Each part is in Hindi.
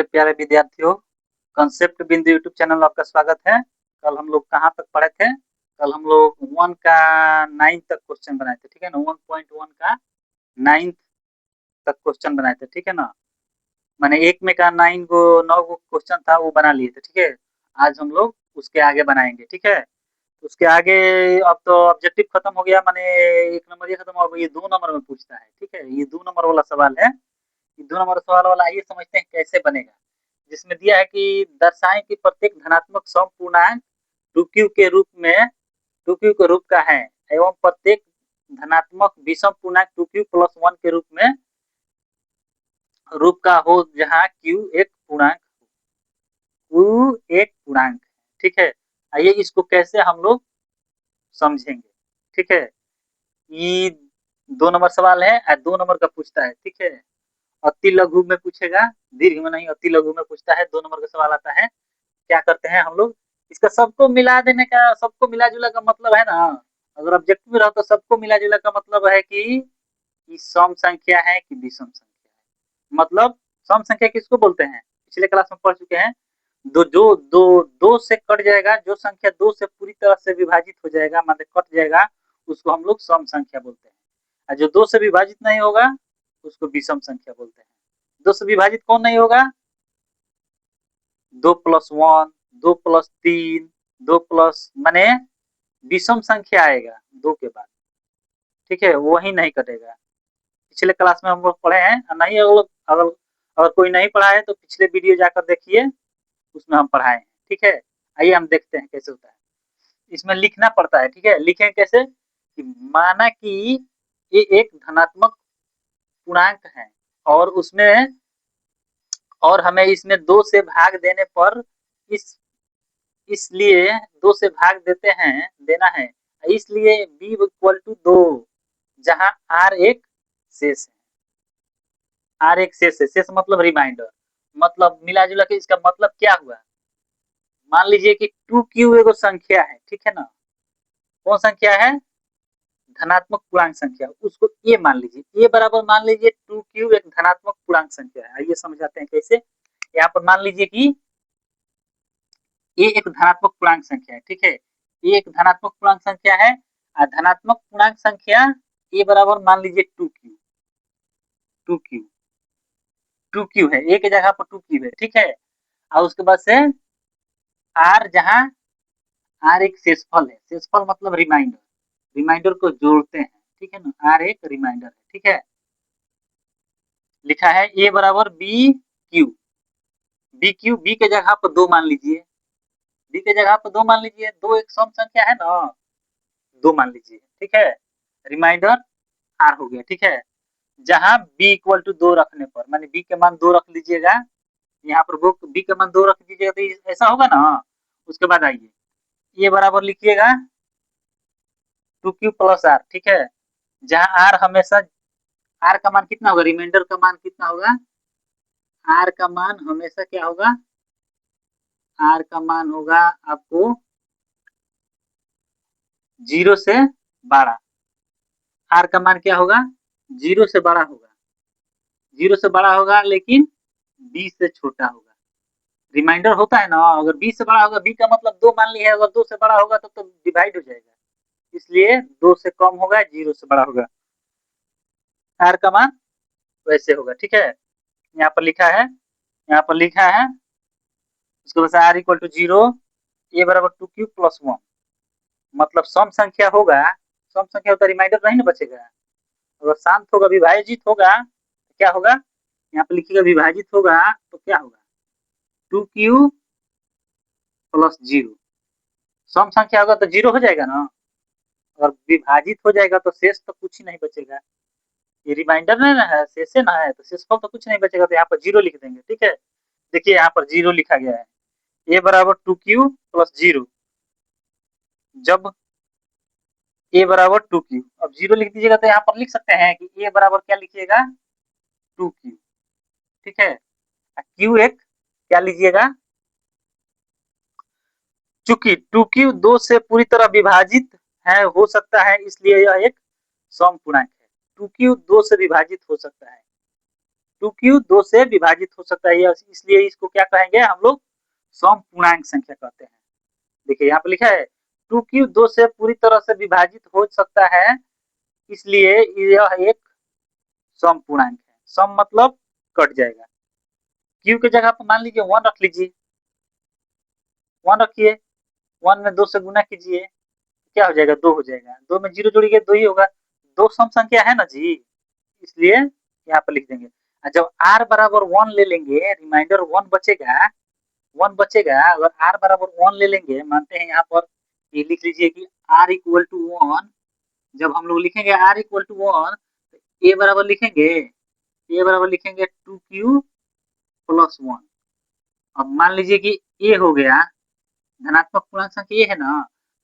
प्यारे विद्यार्थियों, कंसेप्ट बिंदु यूट्यूब चैनल में आपका स्वागत है। कल हम लोग कहाँ तक पढ़े थे? कल हम लोग 1 का 9 तक क्वेश्चन बनाए थे, ठीक है ना। 1.1 का 9 तक क्वेश्चन बनाए थे, ठीक है ना। मैंने एक में का 9 गो क्वेश्चन था, वो बना लिए थे, ठीक है। आज हम लोग उसके आगे बनाएंगे, ठीक है। उसके आगे अब तो ऑब्जेक्टिव खत्म हो गया, माने एक नंबर ये खत्म हो गया, ये 2 नंबर में पूछता है, ठीक है। ये 2 नंबर वाला सवाल है। ये 2 नंबर सवाल वाला आइए समझते हैं कैसे बनेगा। जिसमें दिया है कि दर्शाएं कि प्रत्येक धनात्मक समपूर्णांक 2q के रूप में 2q के रूप का है, एवं प्रत्येक धनात्मक विषम पूर्णांक 2q प्लस 1 के रूप का हो, जहां q एक पूर्णांक, ठीक है। आइए इसको कैसे हम लोग समझेंगे, ठीक है। ये 2 नंबर सवाल है और 2 नंबर का पूछता है, ठीक है। अति लघु में पूछेगा, दीर्घ में नहीं, अति लघु में पूछता है। 2 नंबर का सवाल आता है। क्या करते हैं हम लोग, इसका सबको मिला देने का, सबको मिला जुला का मतलब है ना। अगर ऑब्जेक्टिव में रहो तो सबको मिला जुला का मतलब है कि सम संख्या है कि विषम संख्या है। मतलब सम संख्या किसको बोलते हैं, पिछले क्लास में पढ़ चुके हैं। दो जो दो से कट जाएगा, जो संख्या 2 से पूरी तरह से विभाजित हो जाएगा, मतलब कट जाएगा, उसको हम लोग सम संख्या बोलते हैं। और जो 2 से विभाजित नहीं होगा, उसको विषम संख्या बोलते हैं। 2 से विभाजित कौन नहीं होगा? 2+1, 2+3, 2+ माने विषम संख्या आएगा 2 के बाद, ठीक है। वही नहीं कटेगा। पिछले क्लास में हम लोग पढ़े हैं, नहीं अगर अगर कोई नहीं पढ़ा है तो पिछले वीडियो जाकर देखिए, उसमें हम पढ़ाए हैं, ठीक है। आइए हम देखते हैं कैसे होता है। इसमें लिखना पड़ता है, ठीक है। लिखें कैसे कि माना कि ये एक धनात्मक पूर्णांक है, और उसमें और हमें इसमें 2 से भाग देने पर इस इसलिए 2 से भाग देते हैं, देना है, इसलिए b इक्वल टू 2, जहां r एक शेष है। r एक शेष है, शेष मतलब रिमाइंडर। मतलब मिला जुला के इसका मतलब क्या हुआ, मान लीजिए कि 2q एगो संख्या है, ठीक है ना। कौन संख्या है? धनात्मक पूर्णांक संख्या। उसको ए मान लीजिए, ए बराबर मान लीजिए 2q एक धनात्मक पूर्णांक संख्या है। आइए समझाते हैं कैसे। यहाँ पर मान लीजिए कि ये एक धनात्मक पूर्णांक संख्या है, ठीक है। ये एक धनात्मक पूर्णांक संख्या है, और धनात्मक पूर्णांक संख्या ए बराबर मान लीजिए 2q 2q है, ए की जगह पर 2q है, ठीक है। और उसके बाद से आर, जहां आर एक शेषफल है, शेषफल मतलब रिमाइंडर, रिमाइंडर को जोड़ते हैं, ठीक है ना। आर एक रिमाइंडर है, ठीक है। लिखा है ए बराबर बी के जगह पर 2 मान लीजिए, बी के जगह पर 2 मान लीजिए। 2 एक सम संख्या है ना, 2 मान लीजिए, ठीक है। रिमाइंडर आर हो गया, ठीक है। जहां बी इक्वल टू 2 रखने पर, माने बी के मान 2 रख लीजिएगा, यहाँ पर बी के मान 2 रख दीजिएगा तो ऐसा होगा ना। उसके बाद आइए ये बराबर लिखिएगा 2q प्लस आर, ठीक है। जहां आर हमेशा, आर का मान कितना होगा, रिमाइंडर का मान कितना होगा, आर का मान हमेशा क्या होगा, आर का मान होगा आपको 0 से बड़ा। आर का मान क्या होगा, 0 से बड़ा होगा, 0 से बड़ा होगा, लेकिन 20 से छोटा होगा। रिमाइंडर होता है ना, अगर 20 से बड़ा होगा, बी का मतलब 2 मान लिया है, अगर 2 से बड़ा होगा तो डिवाइड हो जाएगा, इसलिए 2 से कम होगा, 0 से बड़ा होगा। आर का मान वैसे होगा, ठीक है। यहाँ पर लिखा है, यहाँ पर लिखा है, उसके बाद आर इक्वल टू 0, ए बराबर 2q प्लस 1। मतलब सम संख्या होगा, सम संख्या होता रिमाइंडर नहीं ना बचेगा। अगर शांत होगा, विभाजित होगा तो क्या होगा, यहाँ पे लिखिएगा विभाजित होगा तो क्या होगा, 2q प्लस 0। सम संख्या होगा तो 0 हो जाएगा ना। अगर विभाजित हो जाएगा तो शेष तो कुछ ही नहीं बचेगा। ये रिमाइंडर नहीं ना है, शेष ना है, तो शेषफल तो कुछ नहीं बचेगा, तो यहाँ पर 0 लिख देंगे, ठीक है। देखिए यहाँ पर 0 लिखा गया है, ए बराबर 2q प्लस 0। जब ए बराबर 2q, अब 0 लिख दीजिएगा तो यहाँ पर लिख सकते हैं कि ए बराबर क्या लिखिएगा, 2q, ठीक है। क्यू एक क्या लीजिएगा, चूंकि 2q 2 से पूरी तरह विभाजित है, हो सकता है, इसलिए यह एक सम पूर्णांक है। 2q 2 से विभाजित हो सकता है, 2q 2 से विभाजित हो सकता है, इसलिए इसको क्या कहेंगे हम लोग, सम पूर्णांक संख्या कहते हैं। देखिए यहाँ पे लिखा है 2q 2 से पूरी तरह से विभाजित हो सकता है, इसलिए यह एक सम पूर्णांक है। सम मतलब कट जाएगा, q के जगह पर मान लीजिए 1 रख लीजिए, 1 रखिए, 1 में 2 से गुना कीजिए, क्या हो जाएगा, 2 हो जाएगा, 2 में 0 जोड़िए 2 ही होगा, 2 सम संख्या है ना जी, इसलिए यहाँ पर लिख देंगे। जब r बराबर 1 ले लेंगे, रिमाइंडर 1 बचेगा, 1 बचेगा, अगर r बराबर 1 ले लेंगे, मानते हैं यहाँ पर ये लिख लीजिए कि r इक्वल टू 1, जब हम लोग लिखेंगे r इक्वल टू 1, a बराबर लिखेंगे, a बराबर लिखेंगे 2q प्लस 1। अब मान लीजिए कि a हो गया, धनात्मक पूर्णांक संख्या a है ना,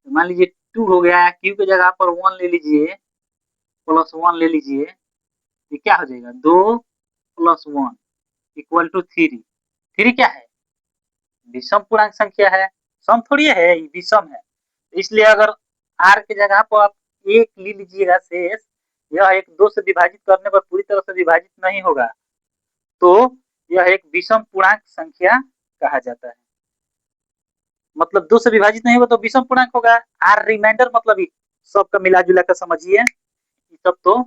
तो मान लीजिए 2 हो गया, q के जगह पर 1 ले लीजिए, प्लस 1 ले लीजिए, ये क्या हो जाएगा, 2 प्लस 1 इक्वल टू 3। 3 क्या है, विषम पूर्णांक संख्या है, सम थोड़ी है, ये विषम है, इसलिए अगर r के जगह पर आप 1 ले लीजिएगा शेष, यह एक 2 से विभाजित करने पर पूरी तरह से विभाजित नहीं होगा, तो यह एक विषम पूर्णांक संख्या कहा जाता है। मतलब 2 से विभाजित नहीं होगा तो विषम पूर्णांक होगा। r रिमाइंडर मतलब ही सबका मिला जुला कर समझिए, सब तो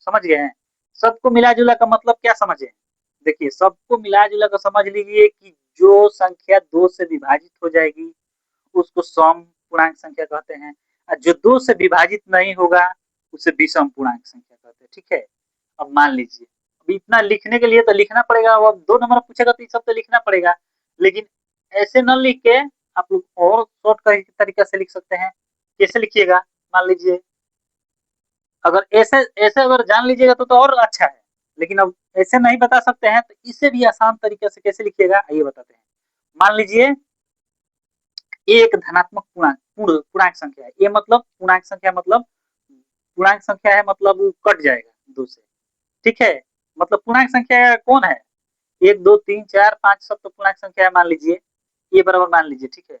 समझ गए हैं, सबको मिला जुला का मतलब क्या समझे, देखिए सबको मिला जुला कर समझ लीजिए कि जो संख्या 2 से विभाजित हो जाएगी उसको सम पूर्णांक संख्या कहते हैं, और जो 2 से विभाजित नहीं होगा उसे विषम पूर्णांक संख्या कहते हैं। ठीक है, अब मान लीजिए, अब इतना लिखने के लिए तो लिखना पड़ेगा, अब 2 नंबर पूछेगा तो ये सब तो लिखना पड़ेगा, लेकिन ऐसे न लिख के आप लोग और शॉर्ट तरीका से लिख सकते हैं। कैसे लिखिएगा, मान लीजिए अगर ऐसे ऐसे अगर जान लीजिएगा तो और अच्छा है, लेकिन अब ऐसे नहीं बता सकते हैं तो इससे भी आसान तरीके से कैसे लिखिएगा आइए बताते हैं। मान लीजिए एक धनात्मक पूर्णांक संख्या है, ये मतलब पूर्णांक संख्या मतलब पूर्णांक संख्या है, मतलब वो कट जाएगा 2 से। ठीक है, मतलब पूर्णांक संख्या कौन है, 1 2 3 4 5 सब तो पूर्णांक संख्या है, मान लीजिए ये बराबर मान लीजिए, ठीक है,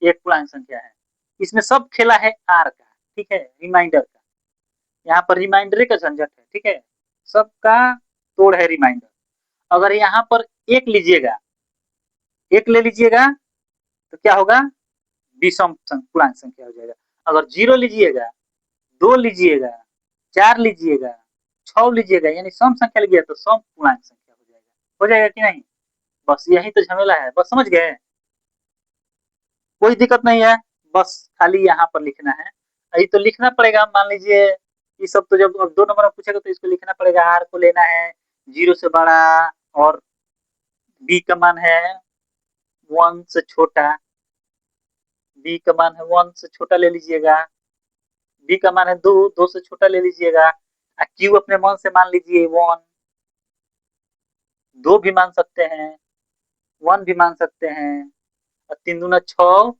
एक पूर्णांक संख्या है, इसमें सब खेला है आर का, ठीक है, रिमाइंडर का, यहाँ पर रिमाइंडर का झंझट है, ठीक है, सबका तोड़ है रिमाइंडर। अगर यहाँ पर एक लीजिएगा, एक ले लीजिएगा तो क्या होगा, विषम पूर्णांक संख्या हो जाएगा। अगर 0 लीजिएगा, 2 लीजिएगा, 4 लीजिएगा, 6 लीजिएगा, यानी सम संख्या लीजिएगा तो सम पूर्णांक संख्या हो जाएगा कि नहीं, बस यही तो झमेला है, बस समझ गए, कोई दिक्कत नहीं है, बस खाली यहाँ पर लिखना है, ये तो लिखना पड़ेगा। मान लीजिए ये सब तो जब 2 नंबर में पूछेगा तो इसको लिखना पड़ेगा, आर को लेना है 0 से बड़ा, और बी का मान है 1 से छोटा, बी का मान है 1 से छोटा ले लीजिएगा, बी का मान है 2, 2 से छोटा ले लीजिएगा, क्यू अपने मन से मान लीजिए 1, 2 भी मान सकते हैं, 1 भी मान सकते हैं, और 3 दूना 6,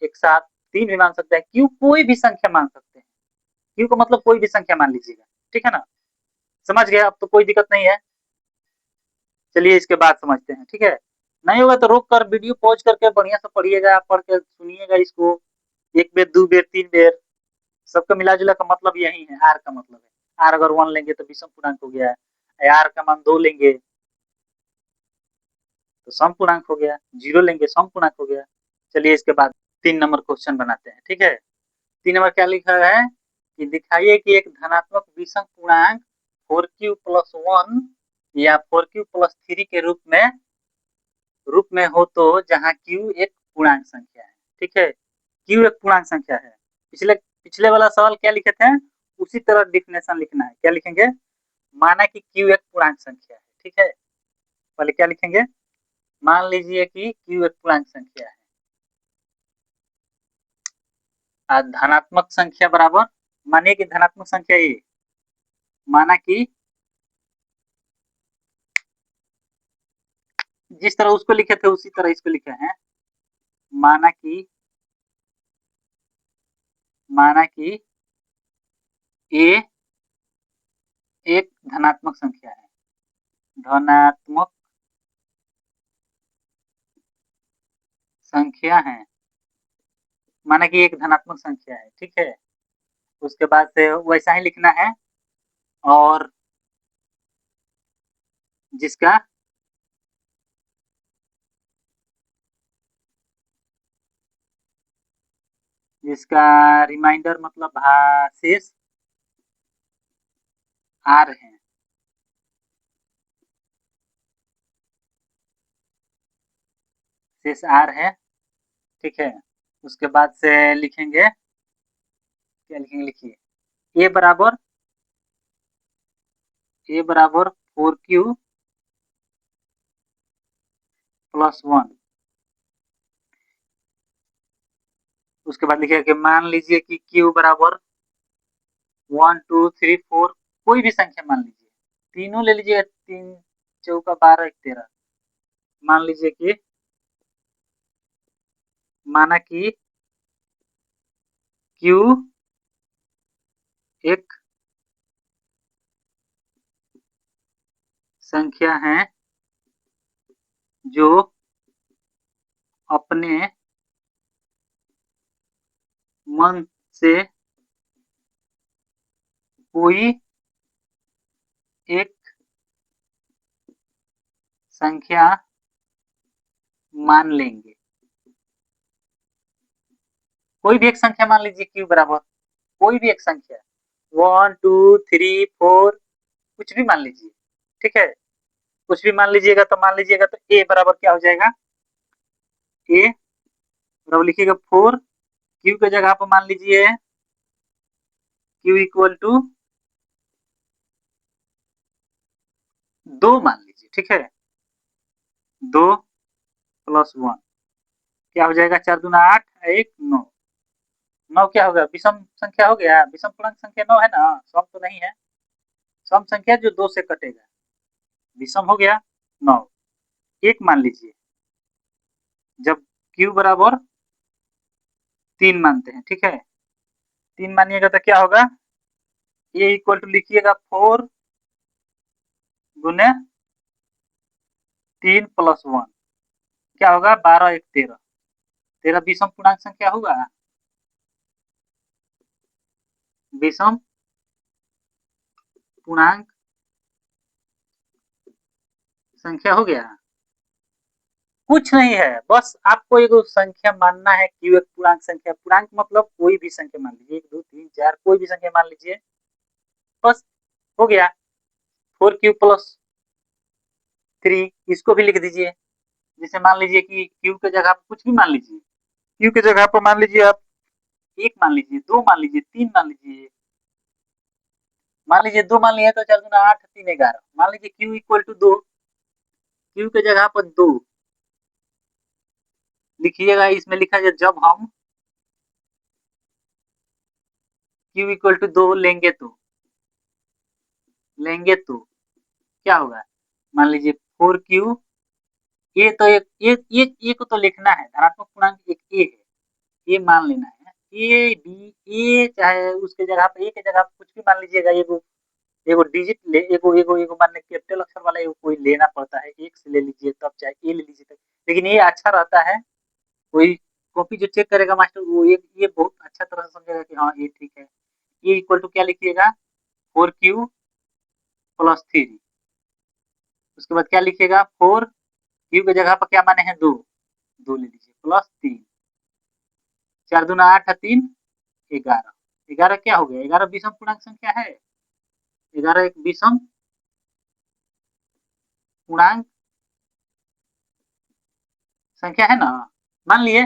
एक साथ 3 भी मान सकते हैं, क्यू कोई भी संख्या मान सकते हैं, क्यू का मतलब कोई भी संख्या मान लीजिएगा, ठीक है ना, समझ गए, अब तो कोई दिक्कत नहीं है। चलिए इसके बाद समझते हैं, ठीक है, नहीं होगा तो रोक कर वीडियो पॉज करके बढ़िया से पढ़िएगा, पढ़ के सुनिएगा इसको 1 बेर 2 बेर 3 बेर, सबका मिला जुला का मतलब यही है, आर का मतलब है, आर अगर 1 लेंगे तो विषम पूर्णांक हो गया, आर का मान 2 लेंगे तो सम पूर्णांक हो गया, 0 लेंगे सम पूर्णांक हो गया। चलिए इसके बाद 3 नंबर क्वेश्चन बनाते हैं, ठीक है। 3 नंबर क्या लिखा है कि दिखाइए कि एक धनात्मक विषम पूर्णांक 4q प्लस 1 या 4q प्लस 3 के रूप में हो तो जहां q एक पूर्णांक संख्या है, ठीक है, q एक पूर्णांक संख्या है। पिछले पिछले वाला सवाल क्या लिखे थे, उसी तरह डिफिनेशन लिखना है, क्या लिखेंगे, माना कि q एक पूर्णांक संख्या है, ठीक है, पहले क्या लिखेंगे, मान लीजिए कि q एक पूर्णांक संख्या है, धनात्मक संख्या बराबर, मानिए कि धनात्मक संख्या ये, माना कि जिस तरह उसको लिखे थे उसी तरह इसको लिखे हैं, माना कि ए एक धनात्मक संख्या है, धनात्मक संख्या है, माना कि एक धनात्मक संख्या है, ठीक है, उसके बाद से वैसा ही लिखना है, और जिसका रिमाइंडर मतलब शेष आर है। शेष आर है, ठीक है। उसके बाद से लिखेंगे, क्या लिखेंगे, लिखिए ए बराबर 4Q प्लस 1। उसके बाद लिखिएगा कि मान लीजिए कि Q बराबर 1 2 3 4, कोई भी संख्या मान लीजिए, तीनों ले लीजिएगा, 3 चौका 12 13। मान लीजिए कि माना कि Q एक संख्या है जो अपने मन से कोई एक संख्या मान लेंगे। कोई भी एक संख्या मान लीजिए Q बराबर कोई भी एक संख्या, 1 2 3 4, कुछ भी मान लीजिए, ठीक है। कुछ भी मान लीजिएगा तो ए बराबर क्या हो जाएगा, ए बराबर लिखिएगा 4, Q के जगह पर मान लीजिए Q इक्वल टू 2 मान लीजिए, ठीक है। 2 प्लस 1 क्या हो जाएगा, 4 दूना 8, 1 9। 9 क्या होगा, विषम संख्या हो गया, विषम पूर्णांक संख्या 9 है ना, सम तो नहीं है, सम संख्या जो 2 से कटेगा, विषम हो गया 9। एक मान लीजिए, जब Q बराबर 3 मानते हैं, ठीक है, 3 मानिएगा तो क्या होगा, ए इक्वल टू लिखिएगा 4 गुने 3 प्लस 1, क्या होगा, 12 1 13। 13 विषम पूर्णांक संख्या होगा, विषम पूर्णांक संख्या हो गया। कुछ नहीं है, बस आपको एक संख्या मानना है, Q एक पूर्णांक संख्या, पूर्णांक मतलब कोई भी संख्या मान लीजिए, 1 2 3 4, कोई भी संख्या मान लीजिए, बस हो गया। 4Q प्लस 3 इसको भी लिख दीजिए। जैसे मान लीजिए कि Q के जगह कुछ भी मान लीजिए, Q के जगह पर मान लीजिए आप 1 मान लीजिए, 2 मान लीजिए, 3 मान लीजिए, मान लीजिए 2 मान लिया तो 4 दूना 8 3 11। मान लीजिए Q इक्वल टू 2, Q के जगह पर 2 लिखिएगा, इसमें लिखा जाए जब हम Q इक्वल टू 2 लेंगे तो क्या होगा, मान लीजिए 4Q, ये तो ये को तो लिखना है, धनात्मक पूर्णांक एक ए है, ये मान लेना है, ए बी, ए चाहे उसके जगह पे, ए के जगह पे कुछ भी मान लीजिएगा, एगो एगो डिजिट ले, एगो एगो एगो मान कैपिटल अक्षर वाला एगो कोई लेना पड़ता है, एक से ले लीजिए तब, चाहे ए ले लीजिए तब, लेकिन ये अच्छा रहता है। कोई कॉपी जो चेक करेगा मास्टर, वो ये बहुत अच्छा तरह से समझेगा कि हाँ ये ठीक है। ये इक्वल टू क्या लिखिएगा, 4Q प्लस 3। उसके बाद क्या लिखिएगा, 4Q की जगह पर क्या माने हैं, 2, 2 ले लीजिए प्लस 3, 4 दूना 8 3 11। 11 क्या हो गया, 11 विषम पूर्णांक संख्या है, 11 एक विषम पूर्णांक संख्या है ना, मान लिए।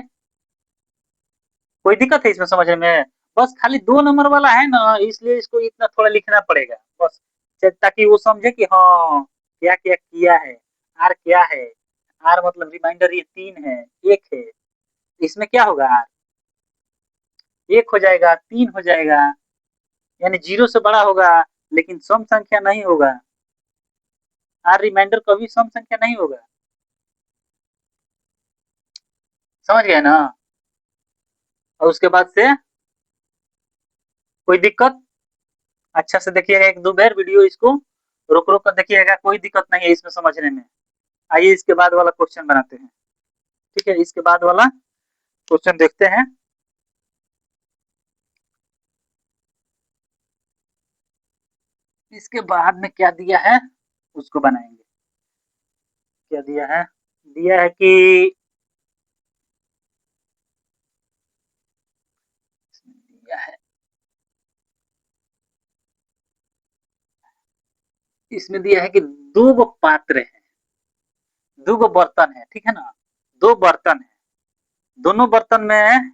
कोई दिक्कत है इसमें समझने में, बस खाली 2 नंबर वाला है ना, इसलिए इसको इतना थोड़ा लिखना पड़ेगा बस, ताकि वो समझे कि हाँ क्या क्या किया है, आर क्या है, आर मतलब रिमाइंडर ये 3 है, 1 है, इसमें क्या होगा, आर 1 हो जाएगा, 3 हो जाएगा, यानी 0 से बड़ा होगा, लेकिन सम संख्या नहीं होगा। आर रिमाइंडर कभी सम संख्या नहीं होगा, समझ गए ना। और उसके बाद से कोई दिक्कत, अच्छा से देखिएगा, एक दो बार वीडियो इसको रोक रोक कर देखिएगा, कोई दिक्कत नहीं है इसमें समझने में। आइए इसके बाद वाला क्वेश्चन बनाते हैं, ठीक है, इसके बाद वाला क्वेश्चन देखते हैं। इसके बाद में क्या दिया है उसको बनाएंगे। क्या दिया है कि दिया है, इसमें दिया है कि दो गो पात्र है, दो गो बर्तन है, ठीक है ना, दो बर्तन है, दोनों बर्तन में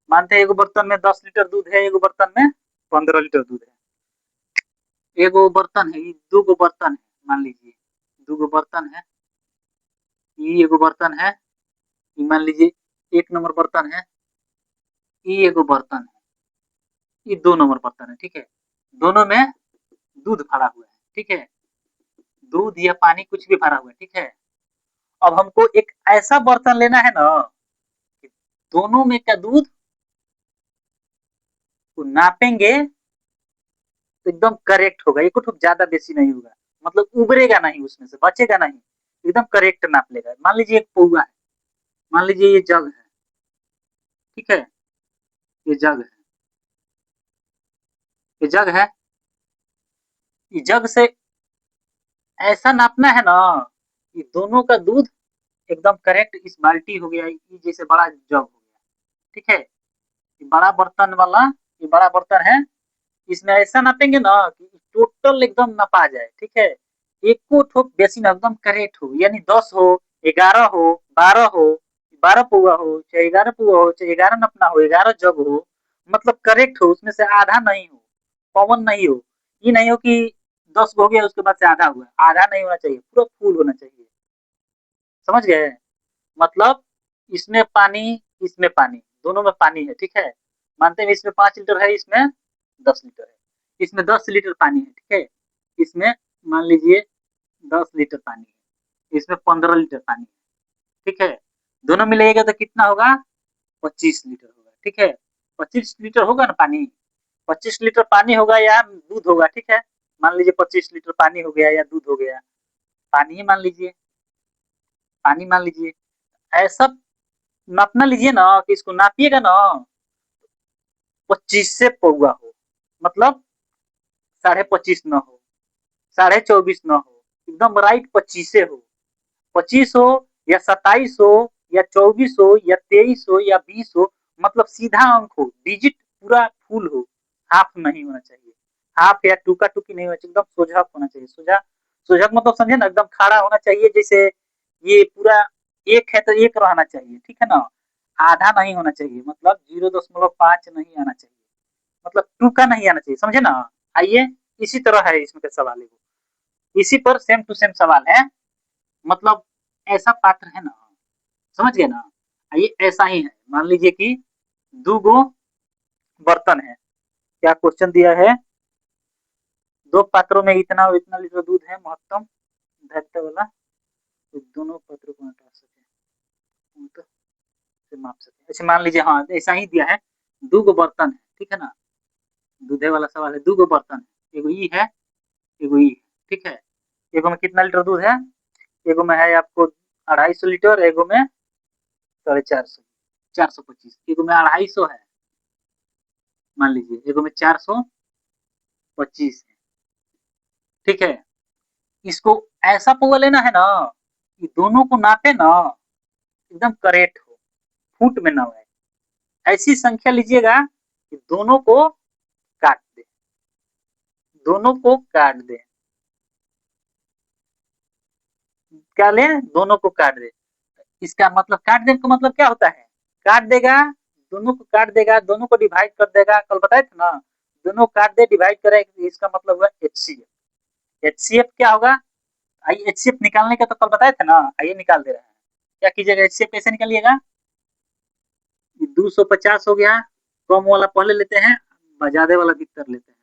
मानते हैं एगो बर्तन में 10 लीटर दूध है, एगो बर्तन में 15 लीटर दूध है। एगो बर्तन है, दो गो बर्तन है, मान लीजिए दो गो बर्तन है, ये एगो बर्तन है, ये मान लीजिए 1 नंबर बर्तन है, ये एगो बर्तन है, ये 2 नंबर बर्तन है, ठीक है। दोनों में दूध भरा हुआ है, ठीक है, दूध या पानी कुछ भी भरा हुआ है, ठीक है। अब हमको एक ऐसा बर्तन लेना है ना कि दोनों में का दूध को नापेंगे तो एकदम करेक्ट होगा, एक तो ज्यादा बेसी नहीं होगा, मतलब उबरेगा नहीं, उसमें से बचेगा नहीं, एकदम करेक्ट नाप लेगा। मान लीजिए एक पौआ है, मान लीजिए ये जग है, ठीक है, ये जग है, ये जग है, ये जग से ऐसा नापना है ना कि दोनों का दूध एकदम करेक्ट, इस बाल्टी हो गया, ये जैसे बड़ा जग हो गया, ठीक है, ये बड़ा बर्तन वाला, ये बड़ा बर्तन है, इसमें ऐसा नापेंगे ना कि टोटल एकदम नपा जाए, ठीक है, एको ठोप बेसी ना, एकदम करेक्ट हो, यानी 10 हो, 11 हो, 12 हो, 12 पौआ हो, चाहे 11 पौआ हो, चाहे 11 नपना हो, 11 जग हो, मतलब करेक्ट हो, उसमें से आधा नहीं हो, पवन नहीं हो, ये नहीं हो कि 10 हो गया उसके बाद से आधा हुआ, आधा नहीं होना चाहिए, पूरा फूल होना चाहिए, समझ गए। मतलब इसमें पानी, दोनों में पानी है, ठीक है, मानते हैं इसमें 5 लीटर है, इसमें 10 लीटर है, इसमें 10 लीटर पानी है, ठीक है, इसमें मान लीजिए 10 लीटर पानी है, इसमें 15 लीटर पानी है, ठीक है, दोनों मिलाइएगा तो कितना होगा, 25 लीटर होगा, ठीक है, 25 लीटर होगा ना पानी, 25 लीटर पानी होगा या दूध होगा, ठीक है, मान लीजिए 25 लीटर पानी हो गया या दूध हो गया, पानी ही मान लीजिए, पानी मान लीजिए, ऐसा नापना लीजिए ना कि इसको नापिएगा ना 25 से पौवा हो, मतलब 25.5 न हो, 24.5 न हो, एकदम राइट 25 हो, 25 हो या 27 हो या 24 हो या 23 हो या 20 हो, मतलब सीधा अंक हो, डिजिट पूरा फुल हो, हाफ नहीं होना चाहिए, हाफ या टूका टूकी नहीं होना चाहिए, एकदम सोझा होना चाहिए, सोझा, सोझा मतलब समझे ना, एकदम खड़ा होना चाहिए, जैसे ये पूरा एक है तो एक रहना चाहिए, ठीक है ना, आधा नहीं होना चाहिए, मतलब 0.5 नहीं आना चाहिए, मतलब टूका नहीं आना चाहिए, समझे ना। आइए, इसी तरह है इसमें का सवाल है, इसी पर सेम टू सेम सवाल है, मतलब ऐसा पात्र है ना, समझ गए ना। आइए ऐसा ही है, मान लीजिए कि दो गो बर्तन है, क्या क्वेश्चन दिया है, दो पात्रों में इतना और इतना लीटर दूध है, महत्तम घटता वाला, तो दोनों पात्रों को हटा सके, तो से माप सके। अच्छा मान लीजिए, हाँ ऐसा ही दिया है, दो गो बर्तन है, ठीक है ना, दूधे वाला सवाल है, दो गो बर्तन है, एगो ई है, एगो ई है, ठीक है, एगो में कितना लीटर दूध है, एगो में है आपको 250 लीटर, एगो में 450, 425, एगो में 250 है, मान लीजिए एगो में 425 है, ठीक है, इसको ऐसा पौवा लेना है ना कि दोनों को नापे ना एकदम करेक्ट हो, फुट में ना हो, ऐसी संख्या लीजिएगा कि दोनों को काट दे, दोनों को काट दे, क्या ले, दोनों को काट दे, इसका मतलब काट देने का मतलब क्या होता है, काट देगा, दोनों को काट देगा, दोनों को डिवाइड कर देगा, कल बताए थे ना, दोनों काट दे डिवाइड करे, इसका मतलब हुआ एचसीएफ, एचसीएफ क्या होगा, आइए एचसीएफ निकालने का तो कल बताए थे ना, आइए निकाल दे रहे हैं, क्या कीजिएगा, एचसीएफ कैसे निकालिएगा, 250 हो गया, कम वाला पहले लेते हैं, ज्यादा वाला भीतर लेते हैं,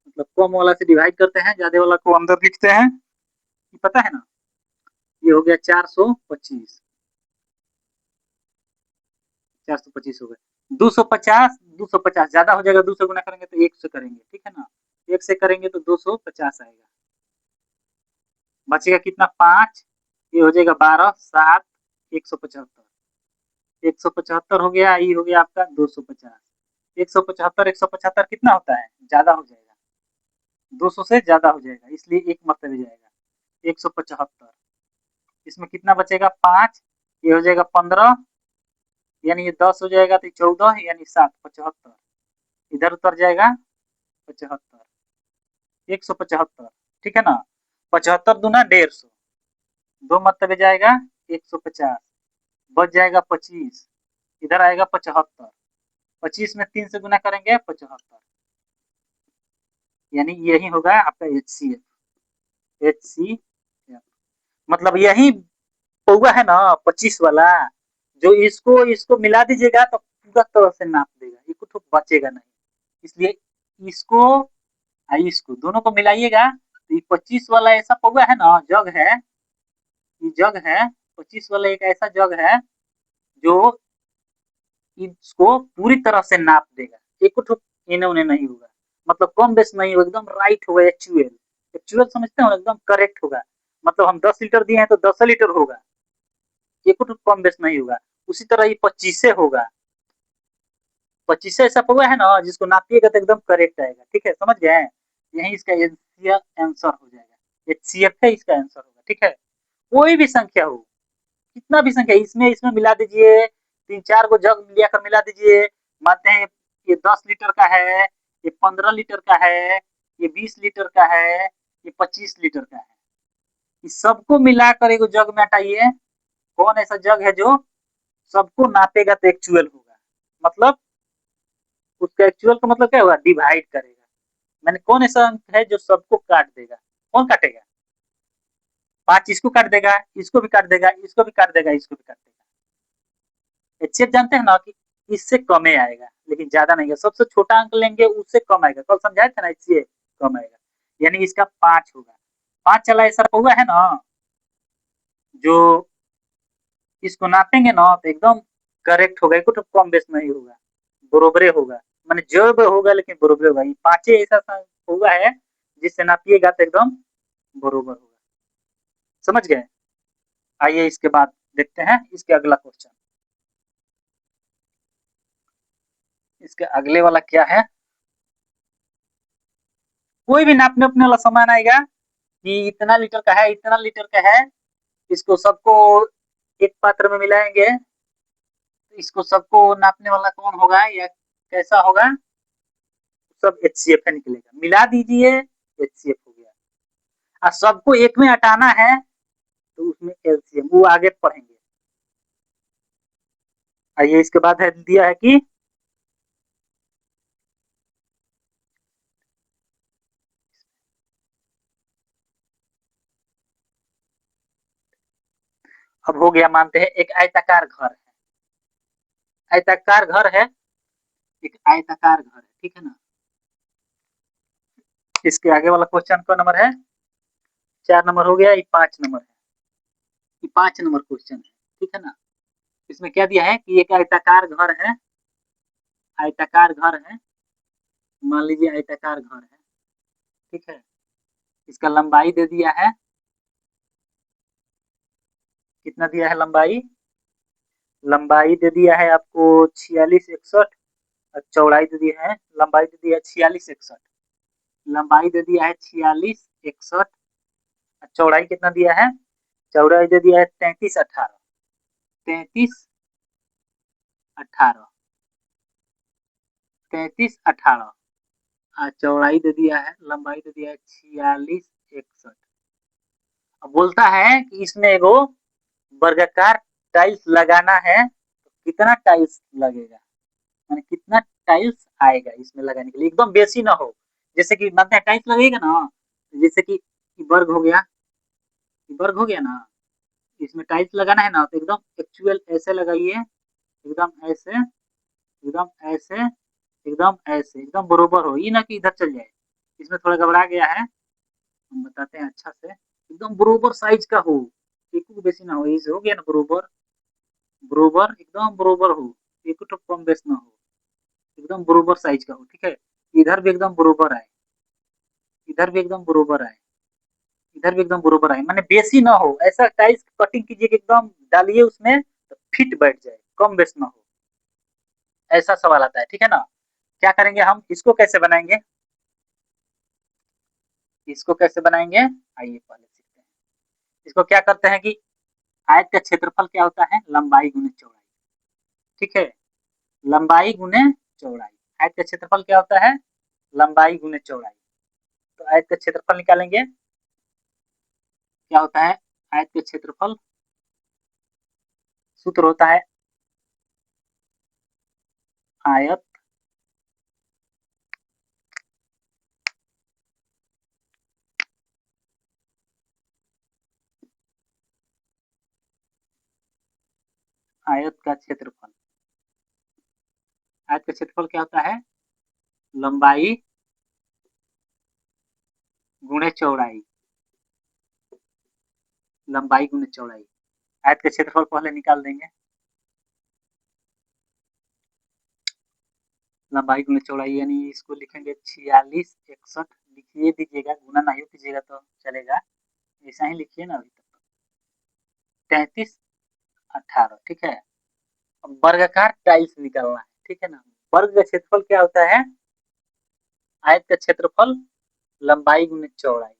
मतलब कम वाला से डिवाइड करते हैं, ज्यादा वाला को अंदर लिखते हैं, ये पता है ना, ये हो गया 425, 425 हो गए, 250, 250 ज्यादा हो जाएगा, 200 गुना करेंगे तो 1 से करेंगे, ठीक है ना, 1 से करेंगे तो 250 आएगा, बचेगा कितना 5, ये हो जाएगा 12, 7, 175, 175 हो गया, ये हो गया आपका 250, 175, 175 कितना होता है, ज्यादा हो जाएगा, 200 से ज्यादा हो जाएगा, इसलिए एक मरतबे जाएगा, 175, इसमें कितना बचेगा 5, ये हो जाएगा 15, यानी ये 10 हो जाएगा तो 14 यानी 7, 75 इधर उतर जाएगा 75, 175, ठीक है ना। 75 दूना 150, दो मतलब जाएगा 150, बच जाएगा 25, इधर आएगा 75, 25 में 3 से गुना करेंगे 75, यानी यही होगा आपका HCF। मतलब यही पौआ है ना 25 वाला, जो इसको इसको मिला दीजिएगा तो पूरा तरह से नाप देगा, ये कुछ बचेगा नहीं। इसलिए इसको इसको दोनों को मिलाइएगा तो ये 25 वाला ऐसा पौआ है ना, जग है, ये जग है 25 वाला एक ऐसा जग है जो इसको पूरी तरह से नाप देगा, एक इन्हें उन्हें नहीं होगा, मतलब कम बेस नहीं होगा, एकदम राइट होगा। एक्चुअल एक्चुअल समझते हो, एकदम करेक्ट होगा, मतलब हम 10 लीटर दिए हैं तो 10 लीटर होगा, एक कम बेस नहीं होगा। उसी तरह ये 25 होगा, 25 ऐसा पौआ है ना जिसको नापिएगा तो एकदम करेक्ट आएगा, ठीक है, समझ गए। यही इसका आंसर हो जाएगा, HCF है इसका आंसर होगा, ठीक है। कोई भी संख्या हो, कितना भी संख्या इसमें इसमें मिला दीजिए, 3-4 को जग लियाकर मिला दीजिए, मानते हैं ये 10 लीटर का है, ये 15 लीटर का है, ये 20 लीटर का है, ये 25 लीटर का है, इस सबको मिलाकर एक जग में हटाइए, कौन ऐसा जग है जो सबको नापेगा तो एक्चुअल होगा, मतलब उसका एक्चुअल का मतलब क्या होगा, डिवाइड करेगा। मैंने कौन ऐसा अंक है जो सबको काट देगा, कौन काटेगा, 5 इसको काट देगा, इसको भी काट देगा, इसको भी काट देगा, इसको भी काट देगा। HCF जानते हैं ना कि इससे कमे आएगा, लेकिन ज्यादा नहीं है, सबसे छोटा अंक लेंगे उससे कम आएगा, कल समझाए थे ना, इससे कम आएगा, यानी इसका 5 होगा। 5 चला ऐसा हुआ है ना जो इसको नापेंगे ना तो एकदम करेक्ट होगा, कुछ कम बेस नहीं होगा, बरोबरे होगा, माने जब होगा लेकिन बरोबर होगा। ये पांचे ऐसा हुआ है जिससे नापिएगा तो एकदम बरोबर होगा, समझ गए। आइए इसके बाद देखते हैं इसके अगला क्वेश्चन, इसके अगले वाला क्या है। कोई भी नापने अपने वाला सामान आएगा कि इतना लीटर का है, इतना लीटर का है, इसको सबको एक पात्र में मिलाएंगे, इसको सबको नापने वाला कौन होगा या कैसा होगा, सब HCF है निकलेगा, मिला दीजिए HCF हो गया। और सबको एक में हटाना है तो उसमें LCM, वो आगे पढ़ेंगे। आइए इसके बाद है दिया है कि अब हो गया, मानते हैं एक आयताकार घर है, आयताकार घर है, एक आयताकार घर है, ठीक है ना। इसके आगे वाला क्वेश्चन का नंबर है 4 नंबर हो गया, ये 5 नंबर है, ये 5 नंबर क्वेश्चन है, ठीक है ना। इसमें क्या दिया है कि एक आयताकार घर है, आयताकार घर है, मान लीजिए आयताकार घर है, ठीक है। इसका लंबाई दे दिया है, कितना दिया है लंबाई, लंबाई दे दिया है आपको 4661, और चौड़ाई दे दिया है, लंबाई दे दिया है 4661, लंबाई दे दिया है 4661, चौड़ाई कितना दिया है, चौड़ाई दे दिया है 3318, 3318, 3318, चौड़ाई दे दिया है, लंबाई दे दिया है 4661। अब बोलता है कि इसमें एगो वर्गाकार टाइल्स लगाना है, तो कितना टाइल्स लगेगा, माने कितना टाइल्स आएगा इसमें लगाने के लिए, एकदम बेसी ना हो, जैसे कि मानते हैं टाइल्स लगेगा ना, जैसे कि वर्ग हो गया, वर्ग हो गया ना, इसमें टाइल्स लगाना है ना तो एकदम एक्चुअल ऐसे लगाइए, एकदम ऐसे, एकदम ऐसे, एकदम ऐसे, एकदम बरोबर हो, ये ना कि इधर चल जाए, इसमें थोड़ा घबरा गया है, हम बताते हैं अच्छा से, एकदम बरोबर साइज का हो, एक बेसी ना हो, इसे हो गया ना बरोबर, बरोबर एकदम बरोबर हो, एक तो कम बेस ना हो, एकदम बरोबर साइज का हो, ठीक है। इधर भी एकदम बरोबर आए, इधर भी एकदम बरोबर आए, इधर भी एकदम बरोबर आए, माने बेसी ना हो, ऐसा टाइल्स कटिंग कीजिए कि एकदम डालिए उसमें तो फिट बैठ जाए, कम बेस ना हो, ऐसा सवाल आता है, ठीक है ना। क्या करेंगे हम, इसको कैसे बनाएंगे, इसको कैसे बनाएंगे, आइए पहले सीखते हैं। इसको क्या करते हैं कि आयत का क्षेत्रफल क्या होता है? लंबाई गुने चौड़ाई। ठीक है, लंबाई गुने चौड़ाई। आयत का क्षेत्रफल क्या होता है? लंबाई गुने चौड़ाई। तो आयत का क्षेत्रफल निकालेंगे, क्या होता है आयत का क्षेत्रफल? सूत्र होता है आयत आयत का क्षेत्रफल। आयत का क्षेत्रफल क्या होता है? लंबाई गुणे चौड़ाई। लंबाई गुणे चौड़ाई। आयत का क्षेत्रफल पहले निकाल देंगे, लंबाई गुणे चौड़ाई, यानी इसको लिखेंगे 46 61। लिखिए दीजिएगा, गुना नहीं कीजिएगा तो चलेगा, ऐसा ही लिखिए ना। अभी तक 33 18। ठीक है, अब वर्गाकार टाइल्स निकालना है। ठीक है ना, वर्ग का क्षेत्रफल क्या होता है? आयत का क्षेत्रफल लंबाई गुने चौड़ाई।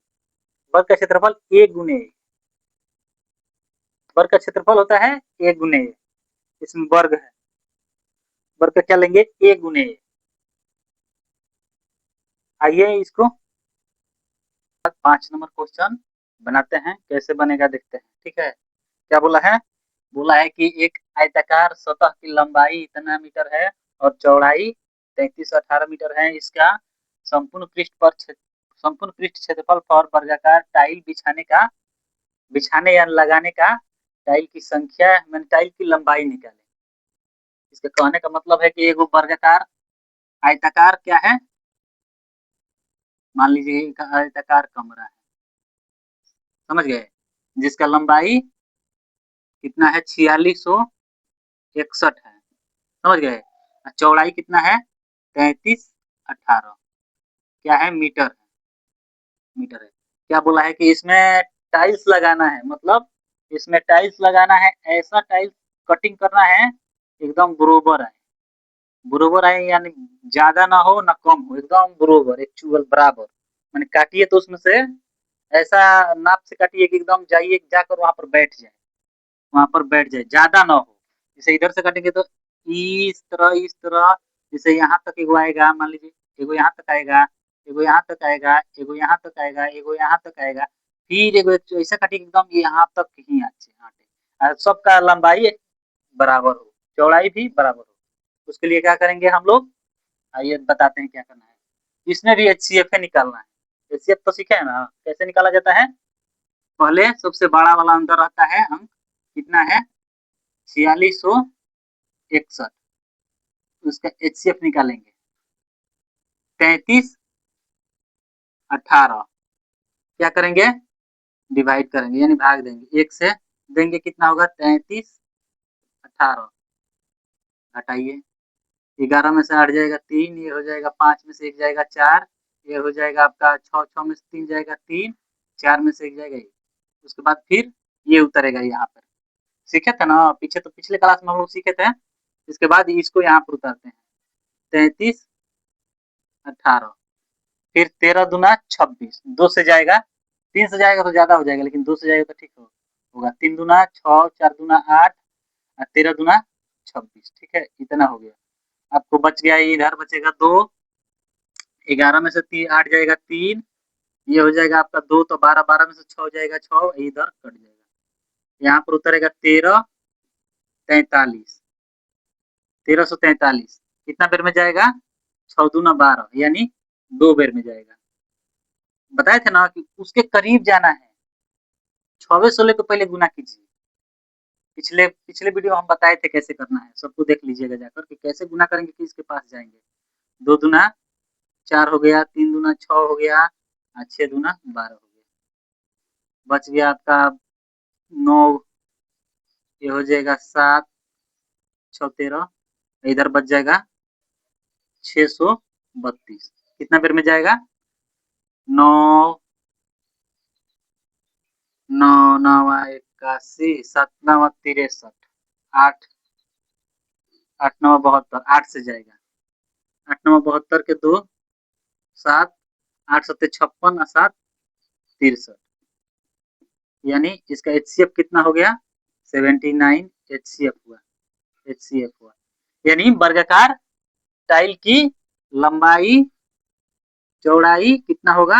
वर्ग का क्षेत्रफल ए गुने ए। वर्ग का क्षेत्रफल होता है ए गुने ए, इसमें वर्ग है, वर्ग का क्या लेंगे? ए गुने ए। आइए इसको 5 नंबर क्वेश्चन बनाते हैं, कैसे बनेगा देखते हैं। ठीक है, क्या बोला है? बोला है कि एक आयताकार सतह की लंबाई इतना मीटर है और चौड़ाई 3318 मीटर है। इसका संपूर्ण पृष्ठ क्षेत्रफल पर वर्गाकार टाइल बिछाने या लगाने का टाइल की संख्या, मैंने टाइल की लंबाई निकाले। इसके कहने का मतलब है कि एक वर्गाकार आयताकार क्या है, मान लीजिए एक आयताकार कमरा है, समझ गए, जिसका लंबाई कितना है? 4661 है, समझ गए। चौड़ाई कितना है? 3318। क्या है? मीटर है, मीटर है। क्या बोला है कि इसमें टाइल्स लगाना है, मतलब इसमें टाइल्स लगाना है, ऐसा टाइल्स कटिंग करना है एकदम बरोबर है। बरोबर है यानी ज्यादा ना हो ना कम हो, एकदम बरोबर एक्चुअल बराबर। मैंने काटिए तो उसमें से ऐसा नाप से काटिए कि एकदम जाइए जाकर वहां पर बैठ जाए, वहां पर बैठ जाए, ज्यादा ना हो। जैसे इधर से काटेंगे तो इस तरह, जैसे यहाँ तक एगो आएगा, मान लीजिए एगो यहाँ तक आएगा, एगो यहाँ तक आएगा, एगो यहाँ तक आएगा, एगो यहाँ तक आएगा, फिर एगो ऐसा काटिए एकदम यहाँ तक ही आटे, सबका लंबाई बराबर हो, चौड़ाई भी बराबर हो। उसके लिए क्या करेंगे हम लोग? आइए बताते हैं क्या करना है। इसमें भी HCF निकालना है। HCF तो सीखे है ना, कैसे निकाला जाता है? पहले सबसे बड़ा वाला अंदर रहता है अंक, कितना है? 4661। उसका HCF निकालेंगे 3318। क्या करेंगे? डिवाइड करेंगे, यानी भाग देंगे, एक से देंगे, कितना होगा? 3318। घटाइए, 11 में से हट जाएगा 3, ये हो जाएगा 5 में से एक जाएगा 4, ये हो जाएगा आपका 6, 6 में से 3 जाएगा 3, 4 में से एक जाएगा 1। उसके बाद फिर ये उतरेगा यहाँ पर। सीखे थे ना पीछे, तो पिछले क्लास में हम लोग सीखे थे। इसके बाद इसको यहाँ पर उतारते हैं, 3318। फिर 13 दूना 26, 2 से जाएगा, 3 से जाएगा तो ज्यादा हो जाएगा, लेकिन 2 से जाएगा तो ठीक होगा। 3 दूना 6, 4 दूना 8, 13 दूना 26। ठीक है, इतना हो गया। आपको बच गया, इधर बचेगा 2, 11 में से 8 जाएगा 3, ये हो जाएगा आपका 2, तो 12, 12 में से 6 जाएगा 6, इधर कट जाएगा। यहाँ पर उतरेगा 1343, 1343 कितना बेर में जाएगा? 6 दूना 12, यानी 2 बेर में जाएगा। बताए थे ना कि उसके करीब जाना है, 6वें 16 को पहले गुना कीजिए। पिछले पिछले वीडियो हम बताए थे कैसे करना है, सबको देख लीजिएगा जाकर कि कैसे गुना करेंगे कि इसके पास जाएंगे। 2 दूना 4 हो गया, 3 दूना 6 हो गया, 6 दूना 12 हो गया। बच गया आपका 9, ये हो जाएगा 7, 6 13, इधर बच जाएगा 632। कितना बेर में जाएगा? 9, 9 9 81, 7 9 63, 8 8 9 72, 8 से जाएगा। 8 9 72 के 2 7, 8 7 56 और 7 63, यानी इसका HCF कितना हो गया? 79 HCF हुआ, HCF हुआ। यानी वर्गाकार टाइल की लंबाई चौड़ाई कितना होगा?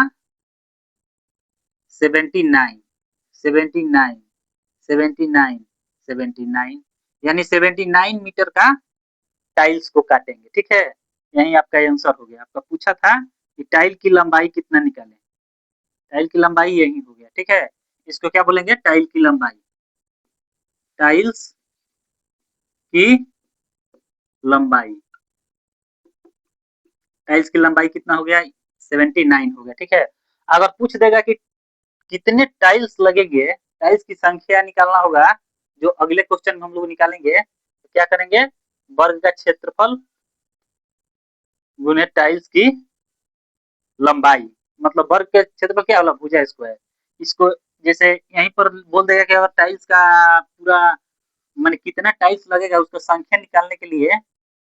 79 79 79 79, यानी 79 मीटर का टाइल्स को काटेंगे। ठीक है, यही आपका आंसर हो गया। आपका पूछा था कि टाइल की लंबाई कितना निकालें, टाइल की लंबाई यही हो गया। ठीक है, इसको क्या बोलेंगे? टाइल की लंबाई, टाइल्स की लंबाई, टाइल्स की लंबाई कितना हो गया? 79 हो गया। ठीक है, अगर पूछ देगा कि कितने टाइल्स लगेंगे, टाइल्स की संख्या निकालना होगा, जो अगले क्वेश्चन में हम लोग निकालेंगे, तो क्या करेंगे? वर्ग का क्षेत्रफल गुने टाइल्स की लंबाई, मतलब वर्ग के क्षेत्रफल क्या होला? भुजा स्क्वायर। इसको जैसे यहीं पर बोल देगा कि अगर टाइल्स का पूरा माने कितना टाइल्स लगेगा, उसका संख्या निकालने के लिए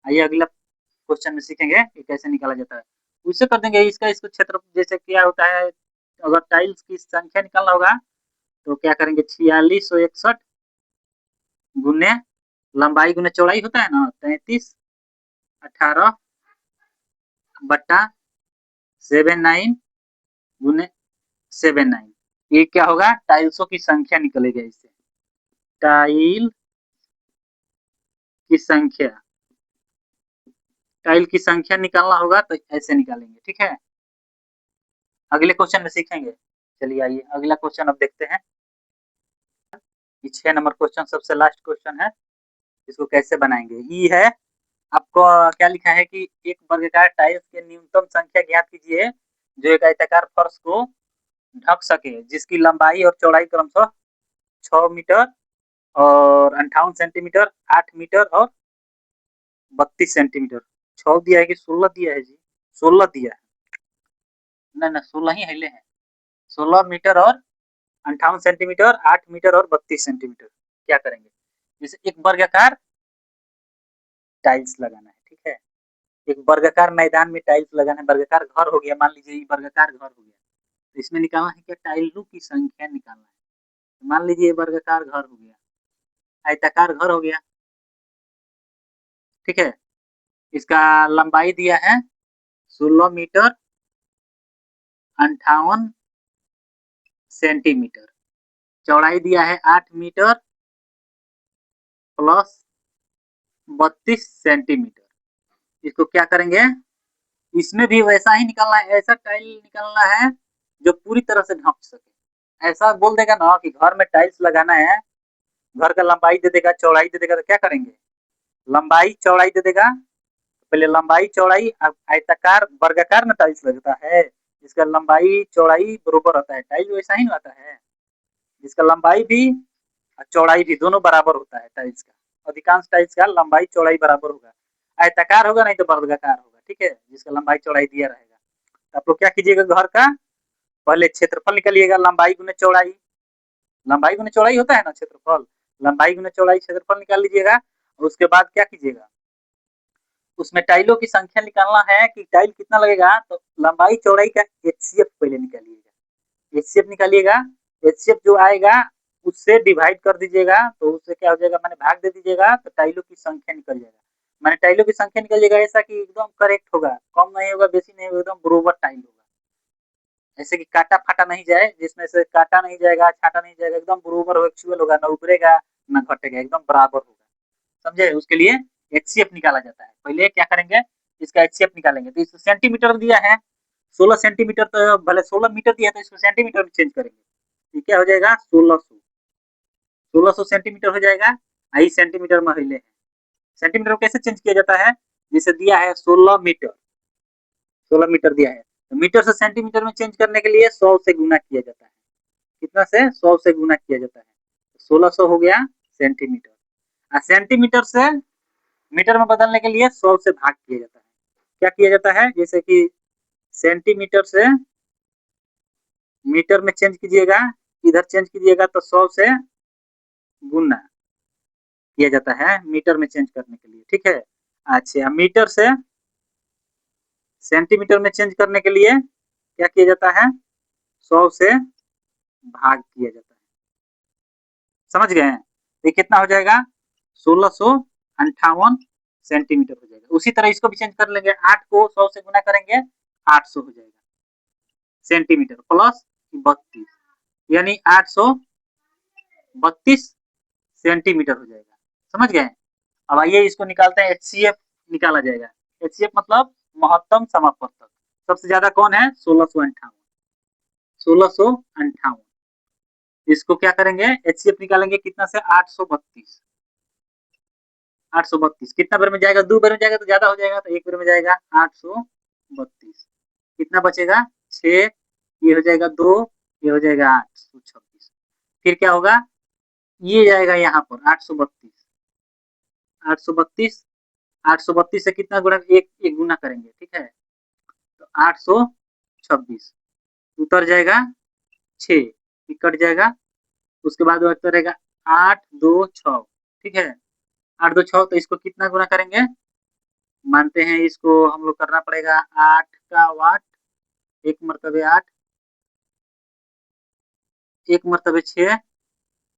आइए अगला क्वेश्चन में सीखेंगे कि कैसे निकाला जाता है। उससे कर देंगे इसका, इसको क्षेत्र जैसे क्या होता है, अगर टाइल्स की संख्या निकालना होगा तो क्या करेंगे? 4661 गुने लंबाई गुने चौड़ाई होता है ना, 3318 बट्टा 79 गुने 79, ये क्या होगा? टाइल्सों की संख्या निकलेगा इससे। टाइल की संख्या, टाइल की संख्या निकालना होगा तो ऐसे निकालेंगे। ठीक है, अगले क्वेश्चन में सीखेंगे। चलिए आइए अगला क्वेश्चन अब देखते हैं। 6 नंबर क्वेश्चन सबसे लास्ट क्वेश्चन है, इसको कैसे बनाएंगे? ई है, आपको क्या लिखा है कि एक वर्गाकार टाइल्स की न्यूनतम संख्या ज्ञात कीजिए जो एक आयताकार फर्श को ढक सके, जिसकी लंबाई और चौड़ाई क्रमशः 6 मीटर और 58 सेंटीमीटर, 8 मीटर और 32 सेंटीमीटर। 6 दिया है कि 16 दिया है जी? 16 दिया है, नहीं ना 16 ही हिले है। 16 मीटर और 58 सेंटीमीटर, 8 मीटर और 32 सेंटीमीटर। क्या करेंगे? जैसे एक वर्गाकार टाइल्स लगाना है। ठीक है, एक वर्गाकार मैदान में टाइल्स लगाना है, वर्गाकार घर हो गया, मान लीजिए ये वर्गाकार घर हो गया, तो इसमें निकालना है क्या? टाइलों की संख्या निकालना है। तो मान लीजिए ये वर्गाकार घर हो गया, आयताकार घर हो गया। ठीक है, इसका लंबाई दिया है 16 मीटर 58 सेंटीमीटर, चौड़ाई दिया है 8 मीटर प्लस 32 सेंटीमीटर। इसको क्या करेंगे? इसमें भी वैसा ही निकालना है, ऐसा टाइल निकालना है जो पूरी तरह से ढक सके। ऐसा बोल देगा ना कि घर में टाइल्स लगाना है, घर का लंबाई दे देगा, चौड़ाई दे देगा, तो क्या करेंगे? लंबाई चौड़ाई दे देगा, पहले लंबाई चौड़ाई, अब आयताकार वर्गाकार में टाइल्स लगता है, इसका लंबाई चौड़ाई बरोबर होता है, टाइल्स वैसा ही आता है, जिसका लंबाई भी और चौड़ाई भी दोनों बराबर होता है टाइल्स का। अधिकांश टाइल्स का लंबाई चौड़ाई बराबर होगा, आयताकार होगा नहीं तो वर्गाकार होगा। ठीक है, जिसका लंबाई चौड़ाई दिया रहेगा। तो आप लोग क्या कीजिएगा? घर का पहले क्षेत्रफल निकालिएगा, लंबाई गुने चौड़ाई, लंबाई गुने चौड़ाई होता है ना क्षेत्रफल, लंबाई गुने चौड़ाई क्षेत्रफल निकाल लीजिएगा। और उसके बाद क्या कीजिएगा? उसमें टाइलों की संख्या निकालना है कि टाइल कितना लगेगा, तो लंबाई चौड़ाई का एचसीएफ पहले निकालिएगा, एचसीएफ निकालिएगा। एचसीएफ जो आएगा उससे डिवाइड कर दीजिएगा, तो उससे क्या हो जाएगा? मैंने भाग दे दीजिएगा तो टाइलों की संख्या निकल जाएगा। मैंने टाइलों की संख्या निकल जाएगा ऐसा कि एकदम करेक्ट होगा, कम नहीं होगा, बेसी नहीं होगा, एकदम बरोबर टाइल होगा, ऐसे कि काटा फाटा नहीं जाए, जिसमें से काटा नहीं जाएगा, छाटा नहीं जाएगा, एकदम बरोबर एक्चुअल होगा, ना ऊपरेगा ना घटेगा, एकदम बराबर होगा। समझे? उसके लिए एचसीएफ निकाला जाता है। पहले क्या करेंगे? इसका एचसीएफ निकालेंगे, तो इसको सेंटीमीटर दिया है 16 सेंटीमीटर, तो भले 16 मीटर दिया है तो इसको सेंटीमीटर में चेंज करेंगे, ये क्या हो जाएगा? 1600 सेंटीमीटर हो जाएगा। आई सेंटीमीटर में हिले है, सेंटीमीटर कैसे चेंज किया जाता है? जैसे दिया है 16 मीटर, 16 मीटर दिया है, तो मीटर से सेंटीमीटर में चेंज करने के लिए 100 से गुना किया जाता है। कितना से? 100 से गुना किया जाता है, 1600 हो गया सेंटीमीटर। सेंटीमीटर से मीटर में बदलने के लिए 100 से भाग किया जाता है। क्या किया जाता है? जैसे कि सेंटीमीटर से मीटर में चेंज कीजिएगा, इधर चेंज कीजिएगा तो 100 से गुना किया जाता है मीटर में चेंज करने के लिए। ठीक है, अच्छा मीटर से सेंटीमीटर में चेंज करने के लिए क्या किया जाता है? 100 से भाग किया जाता है। समझ गए? ये कितना हो जाएगा 1658 सेंटीमीटर हो जाएगा। उसी तरह इसको भी चेंज कर लेंगे, 8 को 100 से गुना करेंगे 800 हो जाएगा सेंटीमीटर प्लस 32 यानी 832 सेंटीमीटर हो जाएगा। समझ गए? अब आइए इसको निकालते हैं, एचसीएफ निकाला जाएगा। एचसीएफ मतलब महत्तम समापवर्तक। सबसे ज्यादा कौन है 1658। इसको क्या करेंगे एचसीएफ निकालेंगे कितना से 832। 832 कितना बार में जाएगा, 2 बार में जाएगा तो ज्यादा हो जाएगा, तो एक बार में जाएगा 832। कितना बचेगा 6, ये हो जाएगा 2, ये हो जाएगा 826। फिर क्या होगा, ये जाएगा यहाँ पर 832। 832 832 से कितना गुणा, एक एक गुना करेंगे, ठीक है, तो 826 उतर जाएगा 6, कट जाएगा, उसके बाद उतर रहेगा 826, ठीक है, 826। तो इसको कितना गुना करेंगे, मानते हैं इसको हम लोग करना पड़ेगा 8 का वाट, एक मरतबे 8, एक मरतबे 6,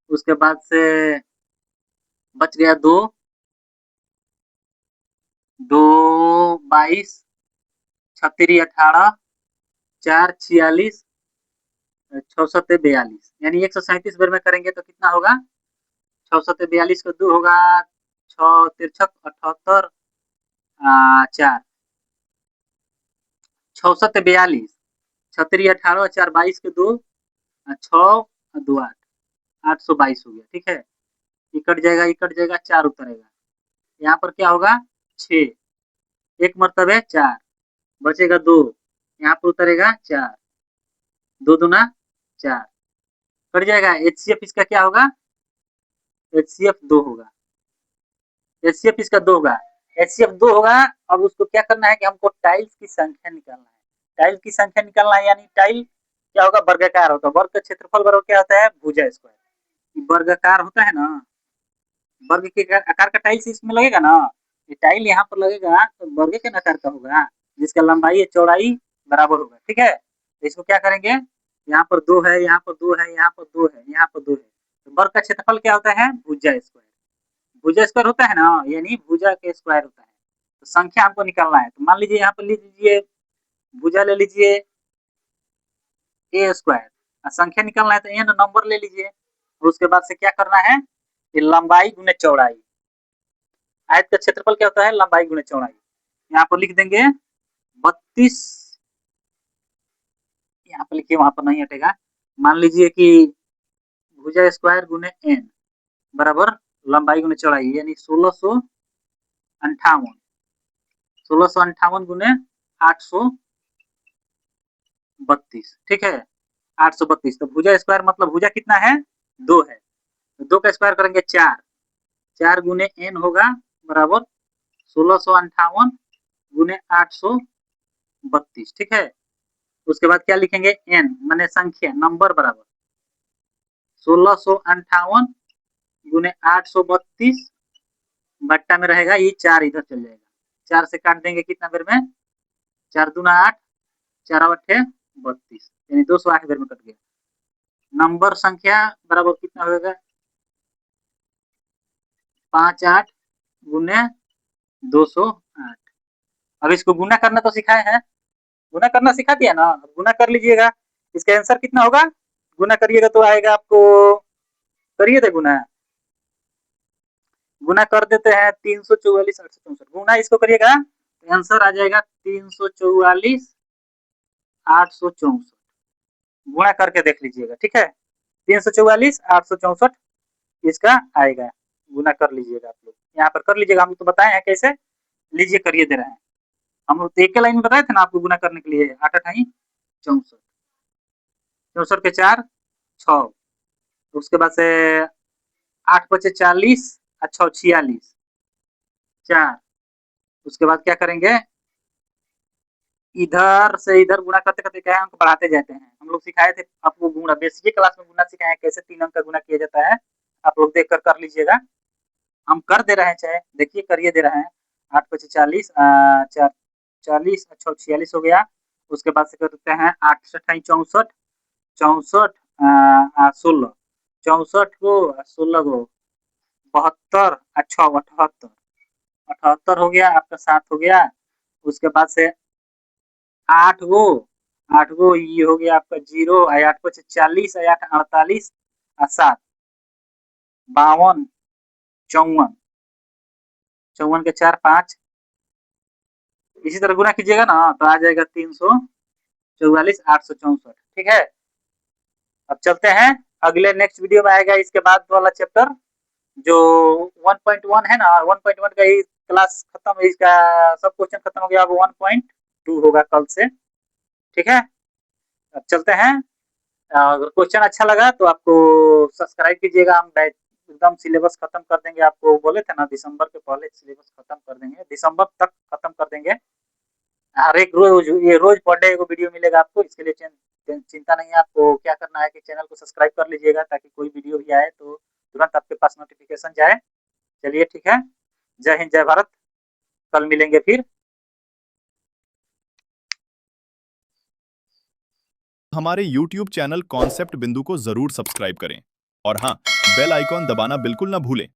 उसके बाद से बच गया 2, 2 22, 36 18, 4 46, 6 42 यानी 137 बार में करेंगे तो कितना होगा, 642 को 2 होगा, 6 तिरछक 78, 4 642, 36 18, 4 22 के 2, 6 2 8, 822 हो गया, ठीक है। इकट जाएगा, इकट जाएगा, 4 उतरेगा, यहाँ पर क्या होगा 6, एक मरतबे 4, बचेगा 2, यहाँ पर उतरेगा 4, 2 दूना 4, कट जाएगा। एचसीएफ इसका क्या होगा, एचसीएफ 2 होगा, एचसीएफ इसका 2 होगा, एचसीएफ 2 होगा। अब उसको क्या करना है कि हमको टाइल्स की संख्या निकालना है, टाइल की संख्या निकालना है, यानी टाइल क्या होगा, वर्गाकार होगा, वर्ग का क्षेत्रफल बराबर क्या होता है भुजा स्क्वायर, वर्गाकार होता है ना, वर्ग के आकार का टाइल्स इसमें लगेगा ना, ये टाइल यहाँ पर लगेगा तो वर्ग के आकार का होगा, जिसका लंबाई चौड़ाई बराबर होगा, ठीक है। तो इसको क्या करेंगे, यहाँ पर 2 है, यहाँ पर 2 है, यहाँ पर 2 है, यहाँ पर 2 है, तो वर्ग का क्षेत्रफल क्या होता है भुजा स्क्वायर, भुजा स्क्वायर होता है ना, यानी भुजा के स्क्वायर होता है। तो संख्या हमको निकालना है, तो मान लीजिए यहाँ पर लीजिए भुजा ले लीजिए ए स्क्वायर, संख्या निकालना है तो एन नंबर ले लीजिए, और उसके बाद से क्या करना है, ये लंबाई गुने चौड़ाई, आयत का क्षेत्रफल क्या होता है लंबाई गुने चौड़ाई, यहाँ पर लिख देंगे 32, यहाँ पर लिखिए वहां पर नहीं हटेगा, मान लीजिए कि भुजा स्क्वायर गुने एन बराबर लंबाई गुने चौड़ाई, यानी 1658, 1658 गुने 832, ठीक है, 832। तो भुजा स्क्वायर मतलब भुजा कितना है 2 है, तो 2 का स्क्वायर करेंगे 4, 4 गुने एन होगा बराबर 1658 गुने 832, ठीक है। उसके बाद क्या लिखेंगे एन माने संख्या नंबर बराबर 1658 गुने 832 बट्टा में रहेगा ये 4 इधर चल जाएगा, 4 से काट देंगे कितना बेर में, 4 दूना 8, 4 अठे 32 यानी 208 बेर में कट गया। नंबर संख्या बराबर कितना होगा 58 गुने 208। अब इसको गुना करना तो सिखाए हैं, गुना करना सिखा दिया ना, गुना कर लीजिएगा, इसका आंसर कितना होगा, गुना करिएगा तो आएगा आपको, करिए थे गुना, गुना कर देते हैं 344 864, गुना इसको करिएगा तो आंसर आ जाएगा 344 864, गुणा करके देख लीजिएगा, ठीक है, 344 864 इसका आएगा, गुना कर लीजिएगा आप लोग, यहाँ पर कर लीजिएगा, हम तो बताए हैं कैसे, लीजिए करिए दे रहे हैं, हम लोग एक लाइन में बताए थे ना आपको गुना करने के लिए, 8 8 64, 64 के 4 6, उसके बाद से 8 बचे 40, 6 46, 4, उसके बाद क्या करेंगे, इधर से इधर गुणा करते करते क्या है अंक बढ़ाते जाते हैं, हम लोग सिखाए थे आपको गुणा, बेसिक क्लास में गुणा सिखाए कैसे 3 अंक का गुणा किया जाता है, आप लोग देख कर लीजिएगा, हम कर दे रहे हैं, चाहे देखिए करिए दे रहे हैं, 8 पचे 40, 4 40, 6 46 हो गया, उसके बाद से करते हैं 8 अठाई 64, 64 16, 64 को 16 को 72, अच्छा 78, 78 हो गया आपका, 7 हो गया। उसके बाद से 8 गो, 8 गो ये हो गया आपका 0, 8 5 40, 8 48 और 7 52, 54, 54 के 4 5, इसी तरह गुना कीजिएगा ना तो आ जाएगा 344, 864। ठीक है, अब चलते हैं अगले नेक्स्ट वीडियो में आएगा इसके बाद वाला चैप्टर जो 1.1 है ना, 1.1 का ही क्लास खत्म है, इसका सब क्वेश्चन खत्म हो गया। अब 1.2 होगा कल से। ठीक है, अब चलते हैं। अगर क्वेश्चन अच्छा लगा तो आपको सब्सक्राइब कीजिएगा। हम एकदम सिलेबस खत्म कर देंगे, आपको बोले थे ना दिसंबर के पहले सिलेबस खत्म कर देंगे, दिसंबर तक खत्म कर देंगे। हर एक रोज, ये रोज पर डे को वीडियो मिलेगा आपको, इसके लिए चिंता नहीं है। आपको क्या करना है कि चैनल को सब्सक्राइब कर लीजिएगा ताकि कोई वीडियो भी आए तो तुरंत आपके पास नोटिफिकेशन जाए। चलिए ठीक है, जय हिंद जय भारत, कल मिलेंगे फिर। हमारे YouTube चैनल कॉन्सेप्ट बिंदु को जरूर सब्सक्राइब करें और हाँ, बेल आइकॉन दबाना बिल्कुल ना भूलें।